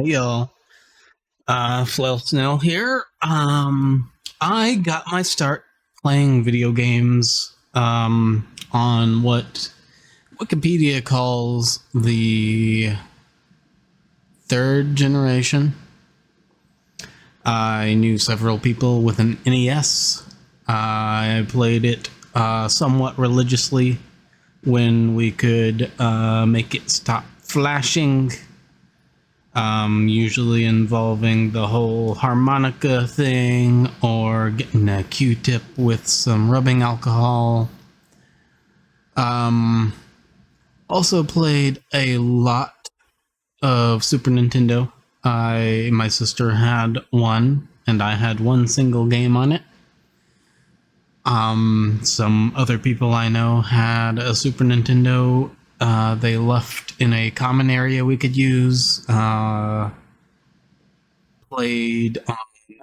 Hey y'all, Flail Snail here. I got my start playing video games on what Wikipedia calls the third generation. I knew several people with an NES. I played it somewhat religiously when we could make it stop flashing, usually involving the whole harmonica thing or getting a Q-tip with some rubbing alcohol. Um, Also played a lot of Super Nintendo. My sister had one, and I had one single game on it. Some other people I know had a Super Nintendo. They left in a common area we could use. Played on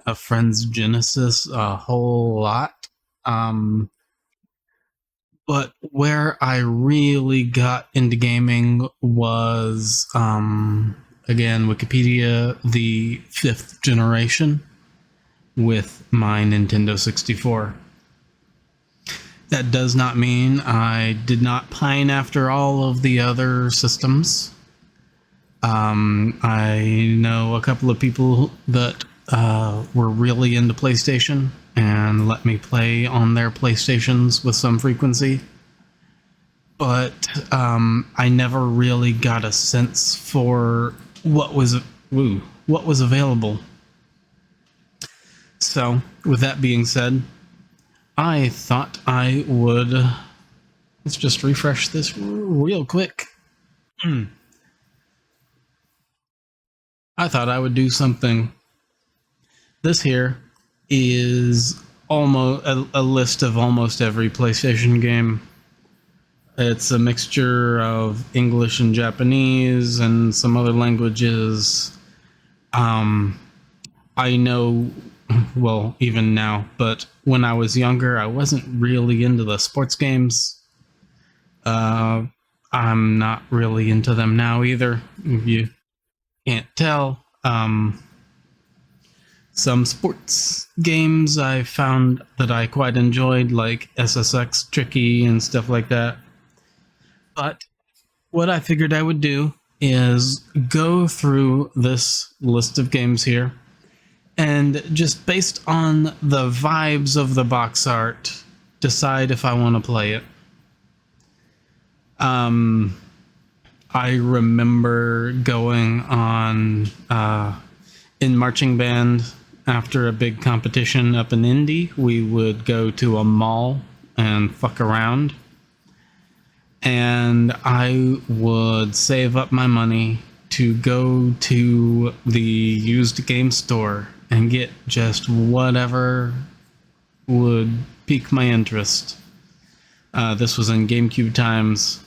a friend's Genesis a whole lot. Um, but where I really got into gaming was, again, Wikipedia, the fifth generation with my Nintendo 64. That does not mean I did not pine after all of the other systems. I know a couple of people that were really into PlayStation and let me play on their PlayStations with some frequency. But I never really got a sense for what was available. So, with that being said, I thought I would let's just refresh this real quick. I thought I would do something. This here is almost a list of almost every PlayStation game. It's a mixture of English and Japanese and some other languages. Um, I know, well, even now, but when I was younger, I wasn't really into the sports games. Uh, I'm not really into them now either. If you can't tell. Some sports games I found that I quite enjoyed, like SSX Tricky and stuff like that. But what I figured I would do is go through this list of games here and just based on the vibes of the box art, decide if I want to play it. I remember going on in marching band after a big competition up in Indy. We would go to a mall and fuck around, and I would save up my money to go to the used game store and get just whatever would pique my interest. This was in GameCube times,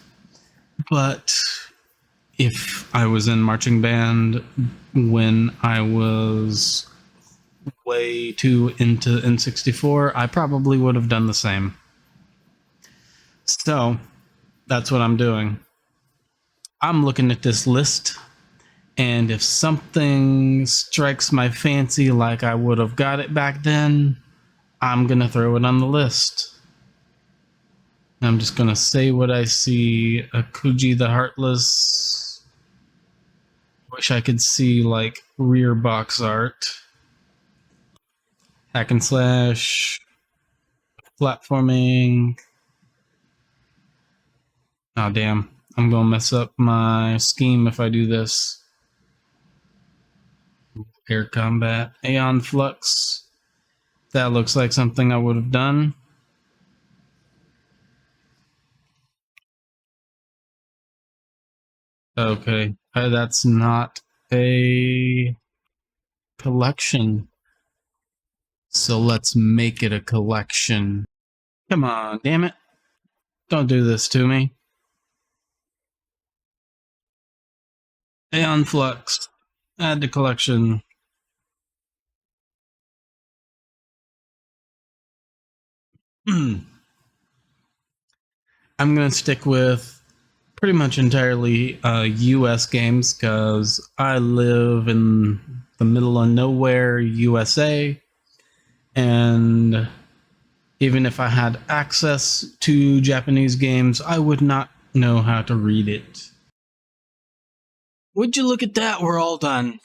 but if I was in marching band when I was way too into N64, I probably would have done the same. So that's what I'm doing. I'm looking at this list, and if something strikes my fancy like I would have got it back then, I'm gonna throw it on the list. I'm just gonna say what I see. Akuji the Heartless. Wish I could see like rear box art. Hack and slash. Platforming. Oh damn. I'm gonna mess up my scheme if I do this. Air combat. Aeon Flux. That looks like something I would have done. Okay. That's not a collection. So let's make it a collection. Come on, damn it. Don't do this to me. Aeon Flux. Add to collection. I'm going to stick with pretty much entirely US games because I live in the middle of nowhere, USA, and even if I had access to Japanese games, I would not know how to read it. Would you look at that? We're all done.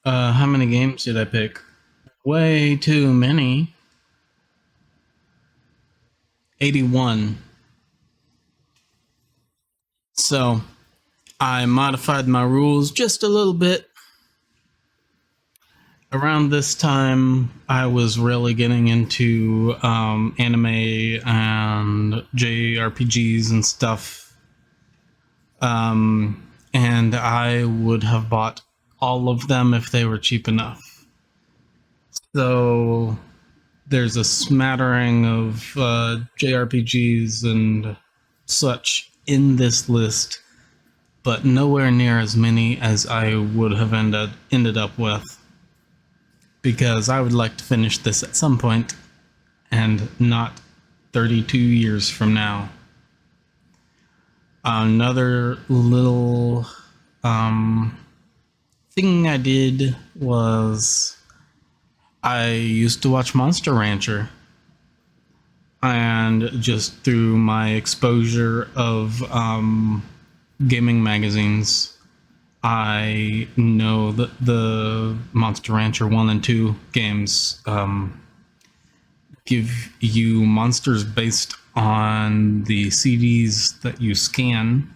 How many games did I pick? Way too many. 81. So I modified my rules just a little bit. Around this time, I was really getting into anime and JRPGs and stuff. And I would have bought all of them if they were cheap enough. So there's a smattering of JRPGs and such in this list, but nowhere near as many as I would have ended up with, because I would like to finish this at some point and not 32 years from now. Another little thing I did was I used to watch Monster Rancher, and just through my exposure of gaming magazines, I know that the Monster Rancher 1 and 2 games give you monsters based on the CDs that you scan.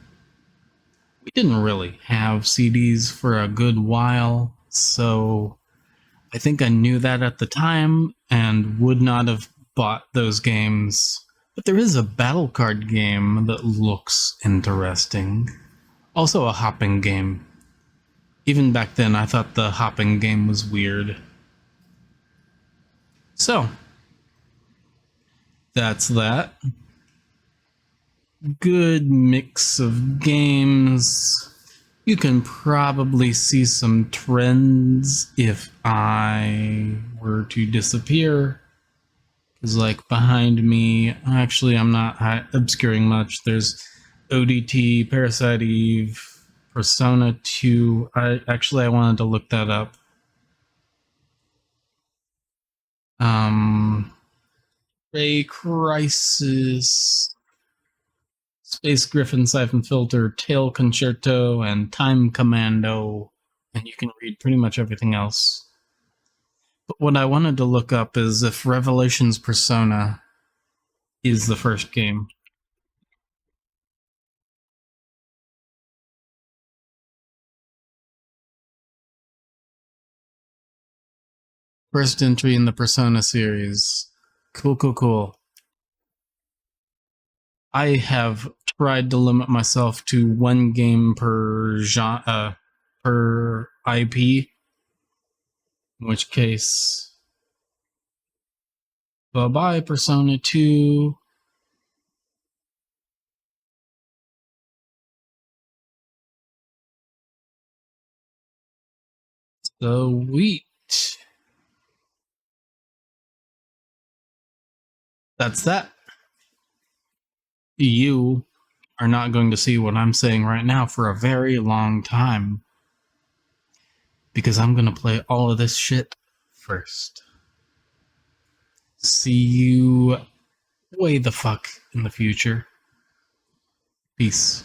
We didn't really have CDs for a good while, so I think I knew that at the time and would not have bought those games. But there is a battle card game that looks interesting. Also a hopping game. Even back then, I thought the hopping game was weird. So, that's that. Good mix of games. You can probably see some trends if I were to disappear. Because, like, behind me, actually, I'm not obscuring much. There's ODT, Parasite Eve, Persona 2. I wanted to look that up. Ray Crisis, Space Griffin, Siphon Filter, Tail Concerto, and Time Commando. And you can read pretty much everything else. But what I wanted to look up is if Revelations Persona is the first game. First entry in the Persona series. Cool, cool, cool. I have tried to limit myself to one game per per IP, in which case, bye-bye Persona 2. Sweet. That's that. You are not going to see what I'm saying right now for a very long time, because I'm going to play all of this shit first. See you way the fuck in the future. Peace.